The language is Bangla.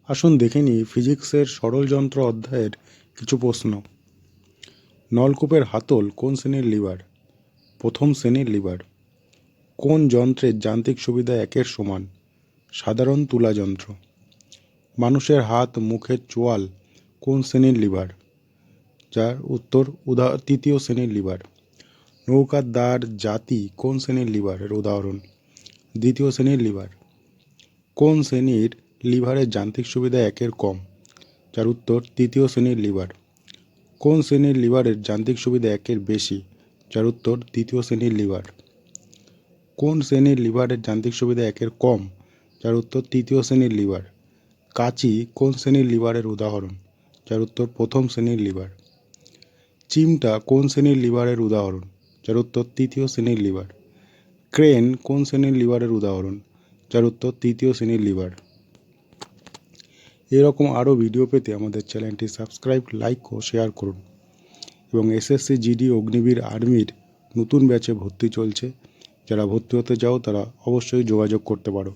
আসুন দেখে নিই ফিজিক্সের সরল যন্ত্র অধ্যায়ের কিছু প্রশ্ন। নলকূপের হাতল কোন শ্রেণীর লিভার? প্রথম শ্রেণীর লিভার। কোন যন্ত্রের যান্ত্রিক সুবিধা 1-এর সমান? সাধারণ তুলা যন্ত্র। মানুষের হাত মুখের চোয়াল কোন শ্রেণীর লিভার? যার উত্তর তৃতীয় শ্রেণীর লিভার। নৌকার দাঁড় জাতি কোন শ্রেণীর লিভারের উদাহরণ? দ্বিতীয় শ্রেণীর লিভার। কোন শ্রেণীর লিভারের যান্ত্রিক সুবিধা 1-এর কম? যার উত্তর তৃতীয় শ্রেণীর লিভার। কোন শ্রেণীর লিভারের যান্ত্রিক সুবিধা 1-এর বেশি? যার উত্তর দ্বিতীয় শ্রেণীর লিভার। কোন শ্রেণীর লিভারের যান্ত্রিক সুবিধা 1-এর কম? যার উত্তর তৃতীয় শ্রেণীর লিভার। কাঁচি কোন শ্রেণীর লিভারের উদাহরণ? যার উত্তর প্রথম শ্রেণীর লিভার। চিমটা কোন শ্রেণীর লিভারের উদাহরণ? যার উত্তর তৃতীয় শ্রেণীর লিভার। ক্রেন কোন শ্রেণীর লিভারের উদাহরণ? যার উত্তর তৃতীয় শ্রেণীর লিভার। এরকম আরও ভিডিও পেতে আমাদের চ্যানেলটি সাবস্ক্রাইব, লাইক ও শেয়ার করুন। এবং এসএসসি, জিডি, অগ্নিবীর, আর্মির নতুন ব্যাচে ভর্তি চলছে। যারা ভর্তি হতে চাও তারা অবশ্যই যোগাযোগ করতে পারো।